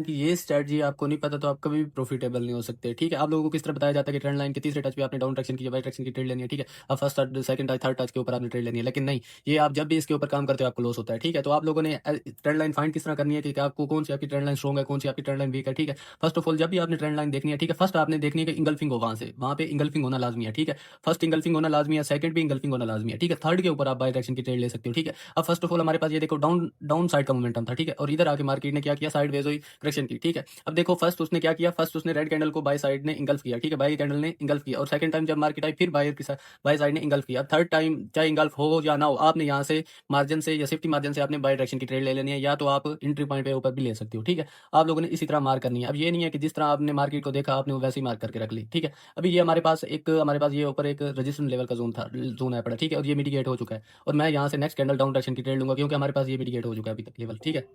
कि ये स्ट्रैटेजी आपको नहीं पता तो आप कभी भी प्रॉफिटेबल नहीं हो सकते। ठीक है, आप लोगों को किस तरह बताया जाता है कि ट्रेंड लाइन के तीसरे टच पे आपने डाउन डायरेक्शन की, बाई डायरेक्शन की ट्रेड लेनी है। ठीक है, अब first touch, second touch, third touch के ऊपर आपने ट्रेड लेनी है, लेकिन नहीं, ये आप जब भी इसके ऊपर काम करते हो आपको लॉस होता है। ठीक है, तो आप लोगों ने ट्रेंड लाइन फाइंड किस तरह करनी है कि आपको कौन सी आपकी ट्रेंड लाइन स्ट्रॉन्ग है, कौन सी आपकी ट्रेंड लाइन वीक है। ठीक है, फर्स्ट ऑफ ऑल जब भी आपने ट्रेंड लाइन देखनी है, ठीक है, फर्स्ट आपने देखनी है कि इंगल्फिंग हो, वहां पे इंगल्फिंग होना लाजमी है। ठीक है, फर्स्ट इंगल्फिंग होना लाजमी है, सेकंड भी इंगल्फिंग होना लाजमी है। ठीक है, थर्ड के ऊपर आप बाई डायरेक्शन की ट्रेड ले सकते हो। ठीक है, अब फर्स्ट ऑफ ऑल हमारे पास ये देखो डाउन डाउन साइड का मोमेंटम था। ठीक है, और इधर आके मार्केट ने क्या किया, साइड वेज हुई, करेक्शन की। ठीक है, अब देखो फर्स्ट उसने क्या किया, फर्स्ट उसने रेड कैंडल को बाय साइड ने इंगल्फ किया। ठीक है, बाय कैंडल ने इंगल्फ किया, और सेकंड टाइम जब मार्केट आई फिर बाय साइड ने इंगल्फ किया। थर्ड टाइम चाहे इंगल्फ हो या ना हो, आपने यहाँ से मार्जिन से या सेफ्टी मार्जिन से आपने बाय डायरेक्शन की ट्रेड ले लेनी है, या तो आप एंट्री पॉइंट पे ऊपर भी ले सकते हो। ठीक है, आप लोगों ने इसी तरह मार्क करनी है। अब ये नहीं है कि जिस तरह आपने मार्केट को देखा आपने वैसे ही मार्क करके रख ली। ठीक है, अभी ये हमारे पास ये ऊपर एक रजिस्टेंस लेवल का जोन है पड़ा। ठीक है, और ये मिटिगेट हो चुका है, और मैं यहाँ से नेक्स्ट कैंडल डाउन डायरेक्शन की ट्रेड लूंगा, क्योंकि हमारे पास ये मिटिगेट हो चुका है अभी तक लेवल। ठीक है,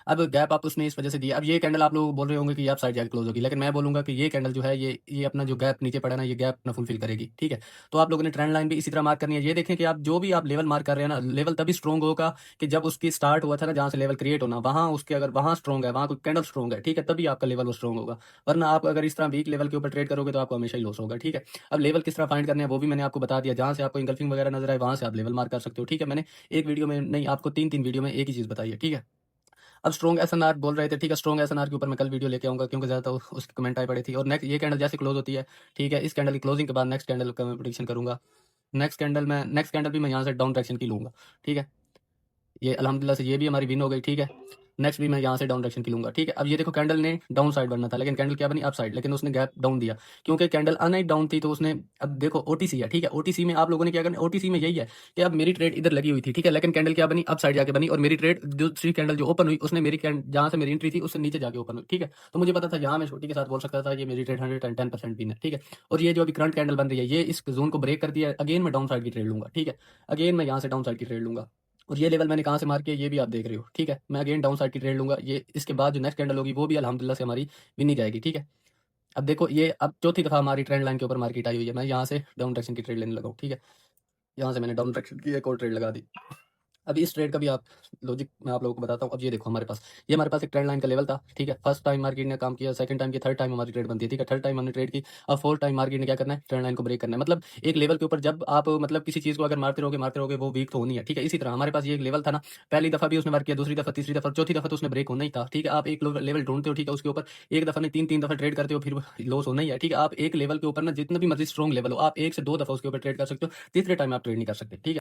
अब गैप आप उसने इस वजह से दिया। अब ये कैंडल आप लोग बोल रहे होंगे कि ये आप साइड जाके क्लोज होगी, लेकिन मैं बोलूंगा कि ये कैंडल जो है ये अपना जो गैप नीचे पड़ा है ना, ये गैप अपना फुलफिल करेगी। ठीक है, तो आप लोगों ने ट्रेंड लाइन भी इसी तरह मार्क करनी है। ये देखें कि आप जो भी आप लेवल मार्क कर रहे हैं ना, लेवल तभी स्ट्रॉन्ग होगा कि जब उसकी स्टार्ट हुआ था ना, जहाँ से लेवल क्रिएट होना, वहाँ उसके अगर वहाँ स्ट्रॉन्ग है, वहाँ कोई कैंडल स्ट्रॉन्ग है, ठीक है, तभी आपका लेवल वो स्ट्रॉन्ग होगा। वरना आप अगर इस तरह वीक लेवल के ऊपर ट्रेड करोगे तो आपको हमेशा ही लॉस होगा। ठीक है, अब लेवल किस तरह फाइंड करने हैं वो भी मैंने आपको बता दिया। जहाँ से आपको इंगल्फिंग वगैरह नजर आए वहाँ से आप लेवल मार्क कर सकते हो। ठीक है, मैंने एक वीडियो में नहीं, आपको तीन तीन वीडियो में एक ही चीज़ बताई है। ठीक है, अब स्ट्रॉन्ग एसएनआर बोल रहे थे। ठीक है, स्ट्रॉन्ग एसएनआर के ऊपर मैं कल वीडियो लेके आऊंगा, क्योंकि ज़्यादा उसकी कमेंट आई पड़ी थी। और नेक्स्ट ये कैंडल जैसे क्लोज होती है, ठीक है, इस कैंडल की क्लोजिंग के बाद नेक्स्ट कैंडल का मैं प्रेडिक्शन करूंगा। नेक्स्ट कैंडल भी मैं यहाँ से डाउन डायरेक्शन की लूंगा। ठीक है, ये अल्हम्दुलिल्लाह से ये भी हमारी विन हो गई। ठीक है, नेक्स्ट भी मैं यहाँ से डाउन डायरेक्शन की लूंगा। ठीक है, अब ये देखो कैंडल ने डाउन साइड बनना था, लेकिन कैंडल क्या बनी, अप साइड, लेकिन उसने गैप डाउन दिया, क्योंकि कैंडल अनहाइट डाउन थी तो उसने। अब देखो ओटीसी है। ठीक है, ओटीसी में आप लोगों ने क्या करना, ओटीसी में यही है कि अब मेरी ट्रेड इधर लगी हुई थी। ठीक है, लेकिन कैंडल क्या बनी, अप साइड जाके बनी, और मेरी ट्रेड दूसरी कैंडल जो ओपन हुई उसने मेरी जहाँ से मेरी एंट्री थी उससे नीचे जाके ओपन हुई। ठीक है, तो मुझे पता था यहाँ मैं छोटी के साथ बोल सकता था ये मेरी ट्रेड 110% पिन है। ठीक है, और ये जो अभी करंट कैंडल बन रही है, ये इस जोन को ब्रेक कर दिया है, अगेन मैं डाउन साइड की ट्रेड लूंगा। ठीक है, अगेन मैं यहाँ से डाउन साइड की ट्रेड लूंगा, और ये लेवल मैंने कहाँ से मार किया ये भी आप देख रहे हो। ठीक है, मैं अगेन डाउन साइड की ट्रेड लूंगा। ये इसके बाद जो नेक्स्ट कैंडल होगी वो भी अल्हम्दुलिल्लाह से हमारी विन ही जाएगी। ठीक है, अब देखो ये अब चौथी दफा हमारी ट्रेंड लाइन के ऊपर मार्केट आई हुई है। मैं यहाँ से डाउन डायरेक्शन की ट्रेड लेने लगा हूँ। ठीक है, यहाँ से मैंने डाउन डायरेक्शन की एक और ट्रेड लगा दी। अब इस ट्रेड का भी आप लॉजिक मैं आप लोगों को बताता हूँ। अब ये देखो हमारे पास एक ट्रेंड लाइन का लेवल था। ठीक है, फर्स्ट टाइम मार्केट ने काम किया, सेकंड टाइम की, थर्ड टाइम हमारी ट्रेड बनती है। ठीक है, थर्ड टाइम हमने ट्रेड की, अब फोर्थ टाइम मार्केट ने क्या करना है, ट्रेंड लाइन को ब्रेक करना है। मतलब एक लेवल के ऊपर जब आप मतलब किसी चीज को अगर मारते रहोगे वो वीक तो होनी है। ठीक है, इसी तरह हमारे पास ये एक लेवल था ना, पहली दफा भी उसने मार किया, दूसरी दफा, तीसरी दफा, चौथी दफा तो उसने ब्रेक होना ही था। ठीक है, आप एक लेवल ढूंढते हो, ठीक है, उसके ऊपर एक दफा नहीं तीन तीन दफा ट्रेड करते हो, फिर लॉस होना ही है। ठीक है, आप एक लेवल के ऊपर ना जितना भी मर्जी स्ट्रॉन्ग लेवल हो, आप एक से दो दफा उसके ऊपर ट्रेड कर सकते हो, तीसरे टाइम आप ट्रेड नहीं कर सकते। ठीक है।